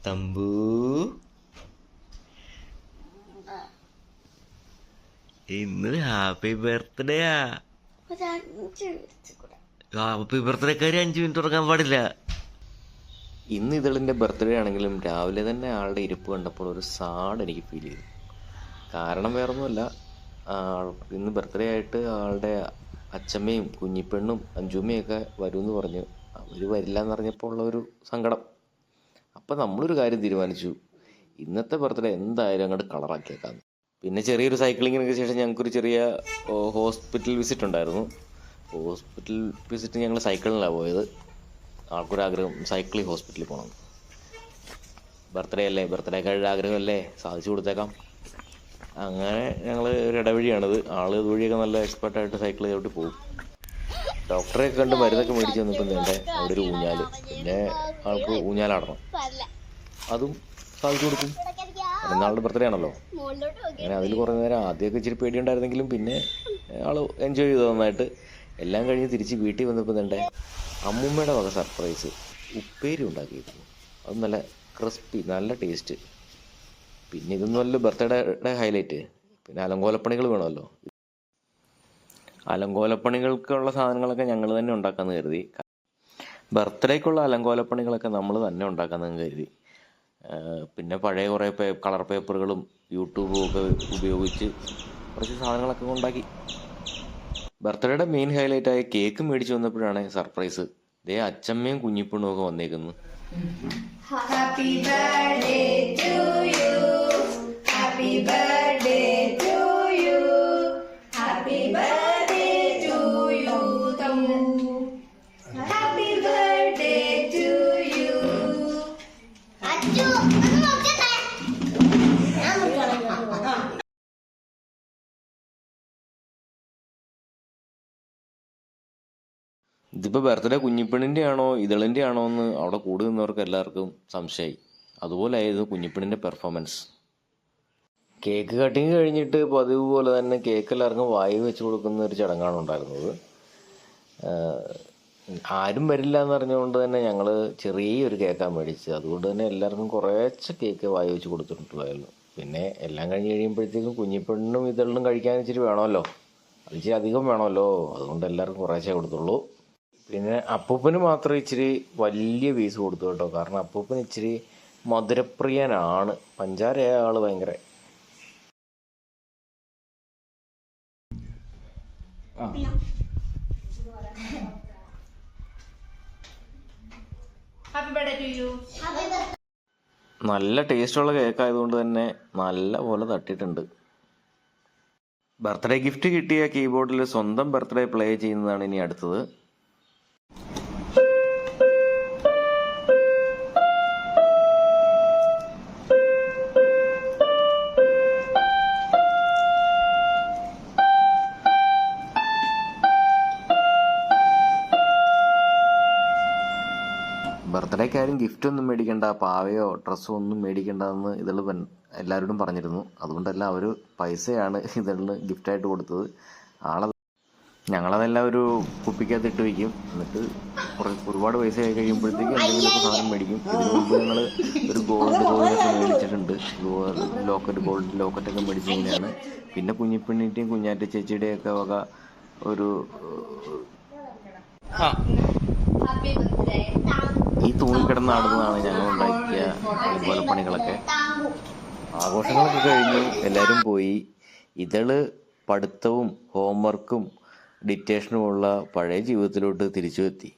തമ്പു ഇന്ന് happy ബർത്ത്ഡേയാ. Happy ബർത്ത്ഡേക്കാരി 5 minute ഉറങ്ങാൻ പാടില്ല. ഇന്ന് ഇതളിൻ്റെ ബർത്ത്ഡേ ആണെങ്കിലും രാവിലെ തന്നെ ആളുടെ ഇരിപ്പ് കണ്ടപ്പോൾ ഒരു സാഡ് എനിക്ക് ഫീൽ ചെയ്തു. കാരണം വേറൊന്നുമല്ല, ഇന്ന് ബർത്ത്ഡേ ആയിട്ട് ആളുടെ അച്ഛമ്മയും കുഞ്ഞിപ്പെണ്ണും അഞ്ചുമ്മയൊക്കെ വരുമെന്ന് പറഞ്ഞു. അവർ വരില്ല എന്നറിഞ്ഞപ്പോൾ ഉള്ള ഒരു സങ്കടം. അപ്പം നമ്മളൊരു കാര്യം തീരുമാനിച്ചു, ഇന്നത്തെ ബർത്ത്ഡേ എന്തായാലും അങ്ങോട്ട് കളറാക്കിയേക്കാം. പിന്നെ ചെറിയൊരു സൈക്ലിങ്ങിനൊക്കെ ശേഷം ഞങ്ങൾക്കൊരു ചെറിയ ഹോസ്പിറ്റൽ വിസിറ്റ് ഉണ്ടായിരുന്നു. ഹോസ്പിറ്റൽ വിസിറ്റ് ഞങ്ങൾ സൈക്കിളിലാണ് പോയത്. ആൾക്കൊരാഗ്രഹം സൈക്കിളിൽ ഹോസ്പിറ്റലിൽ പോകണം. ബർത്ത്ഡേ അല്ലേ, ബർത്ത്ഡേക്കാരുടെ ആഗ്രഹമല്ലേ, സാധിച്ചു കൊടുത്തേക്കാം. അങ്ങനെ ഞങ്ങൾ ഒരു ഇടവഴിയാണിത്. ആൾ ഇതുവഴിയൊക്കെ നല്ല എക്സ്പെർട്ടായിട്ട് സൈക്കിൾ ചവിട്ടി പോകും. ഡോക്ടറെയൊക്കെ കണ്ട് മരുന്നൊക്കെ മേടിച്ച് വന്നപ്പോൾ വേണ്ടേ അവിടെ ഒരു ഊഞ്ഞാല്, പിന്നെ ആൾക്ക് ഊഞ്ഞാലാടണം, അതും സാധിച്ചു കൊടുക്കും. എന്നാളുടെ ബർത്ത്ഡേ ആണല്ലോ. അങ്ങനെ അതിൽ കുറേ നേരം ആദ്യമൊക്കെ ഇച്ചിരി പേടിയുണ്ടായിരുന്നെങ്കിലും പിന്നെ ആൾ എൻജോയ് ചെയ്തു നന്നായിട്ട്. എല്ലാം കഴിഞ്ഞ് തിരിച്ച് വീട്ടിൽ വന്നപ്പോൾ വേണ്ടേ അമ്മൂമ്മയുടെ വക സർപ്രൈസ് ഉപ്പേരി ഉണ്ടാക്കിയിരുന്നു. അത് നല്ല ക്രിസ്പി, നല്ല ടേസ്റ്റ്. പിന്നെ ഇതൊന്നുമല്ല ബർത്ത്ഡേയുടെ ഹൈലൈറ്റ്. പിന്നെ അലങ്കോലപ്പണികൾ വേണമല്ലോ. അലങ്കോലപ്പണികൾക്കുള്ള സാധനങ്ങളൊക്കെ ഞങ്ങൾ തന്നെ ഉണ്ടാക്കാമെന്ന് കരുതി. ബർത്ത്ഡേക്കുള്ള അലങ്കോലപ്പണികളൊക്കെ നമ്മൾ തന്നെ ഉണ്ടാക്കാമെന്ന് കരുതി. പിന്നെ പഴയ കുറേ കളർ പേപ്പറുകളും യൂട്യൂബും ഒക്കെ ഉപയോഗിച്ച് കുറച്ച് സാധനങ്ങളൊക്കെ ഉണ്ടാക്കി. ബർത്ത്ഡേയുടെ മെയിൻ ഹൈലൈറ്റായ കേക്ക് മേടിച്ച് വന്നപ്പോഴാണ് സർപ്രൈസ്. ദേ അച്ചമ്മയും കുഞ്ഞിപ്പെണ്ണും ഒക്കെ വന്നേക്കുന്നു. Happy birthday to you. Happy birthday to you. Happy birthday to you. Happy birthday to you. Achu ഒന്ന് നോക്കട്ടെ. ഞാൻ നോക്കാം. ഇതിപ്പോൾ ബർത്ത്ഡേ കുഞ്ഞിപ്പെണ്ണിൻ്റെ ആണോ ഇതളിൻ്റെ ആണോ എന്ന് അവിടെ കൂടി നിന്നവർക്ക് എല്ലാവർക്കും സംശയമായി. അതുപോലെ ആയിരുന്നു കുഞ്ഞിപ്പെണ്ണിൻ്റെ പെർഫോമൻസ്. കേക്ക് കട്ടിങ് കഴിഞ്ഞിട്ട് പതിവ് പോലെ തന്നെ കേക്ക് എല്ലാവർക്കും വായി വെച്ച് കൊടുക്കുന്ന ഒരു ചടങ്ങാണ് ഉണ്ടായിരുന്നത്. ആരും വരില്ല എന്ന് അറിഞ്ഞുകൊണ്ട് തന്നെ ഞങ്ങൾ ചെറിയൊരു കേക്കാണ് മേടിച്ചത്. അതുകൊണ്ട് തന്നെ എല്ലാവർക്കും കുറേശ്ശെ കേക്ക് വായി വെച്ച് കൊടുത്തിട്ടുണ്ടായിരുന്നു. പിന്നെ എല്ലാം കഴിഞ്ഞ് കഴിയുമ്പോഴത്തേക്കും കുഞ്ഞിപ്പെണ്ണിനും ഇതളിനും കഴിക്കാൻ ഇച്ചിരി വേണമല്ലോ, അത് ഇച്ചിരി അധികം വേണമല്ലോ. അതുകൊണ്ട് എല്ലാവർക്കും കുറേശ്ശേ കൊടുത്തുള്ളൂ. പിന്നെ അപ്പൂപ്പന് മാത്രം ഇച്ചിരി വലിയ പീസ് കൊടുത്തു കേട്ടോ. കാരണം അപ്പൂപ്പന് ഇച്ചിരി മധുരപ്രിയനാണ്. പഞ്ചാരയായ ആൾ ഭയങ്കര. നല്ല ടേസ്റ്റുള്ള കേക്ക് ആയതുകൊണ്ട് തന്നെ നല്ല പോലെ തട്ടിയിട്ടുണ്ട്. ബർത്ത്ഡേ ഗിഫ്റ്റ് കിട്ടിയ കീബോർഡിൽ സ്വന്തം ബർത്ത്ഡേ പ്ലേ ചെയ്യുന്നതാണ് ഇനി അടുത്തത്. ബർത്ത്ഡേക്ക് ആരും ഗിഫ്റ്റ് ഒന്നും മേടിക്കണ്ട, പാവയോ ഡ്രസ്സോ ഒന്നും മേടിക്കണ്ടെന്ന് ഇതള് എല്ലാവരോടും പറഞ്ഞിരുന്നു. അതുകൊണ്ടല്ല അവർ പൈസയാണ് ഇതളിന് ഗിഫ്റ്റായിട്ട് കൊടുത്തത്. ഞങ്ങളതെല്ലാം ഒരു കുപ്പിക്കകത്ത് ഇട്ട് വയ്ക്കും. എന്നിട്ട് ഒരുപാട് പൈസ ആയി കഴിയുമ്പോഴത്തേക്കും എന്തെങ്കിലുമൊക്കെ സാധനം മേടിക്കും. ഇതിനു മുമ്പ് ഞങ്ങൾ ഒരു ഗോൾഡ് കോയിനൊക്കെ മേടിച്ചിട്ടുണ്ട്. ഗോൾഡ് ലോക്കറ്റൊക്കെ മേടിച്ച് ഇങ്ങനെയാണ്. പിന്നെ കുഞ്ഞിപ്പെണ്ണിൻ്റെയും കുഞ്ഞാറ്റ ചേച്ചിയുടെയും ഒക്കെ വക ഒരു ഈ തൂങ്ങിക്കിടന്നാടുന്നതാണ് ഞങ്ങൾ ഉണ്ടാക്കിയ അലങ്കോലപ്പണികളൊക്കെ. ആഘോഷങ്ങളൊക്കെ കഴിഞ്ഞു, എല്ലാവരും പോയി. ഇതള് പഠിത്തവും ഹോംവർക്കും ഡിറ്റേഷനുമുള്ള പഴയ ജീവിതത്തിലോട്ട് തിരിച്ചു എത്തി.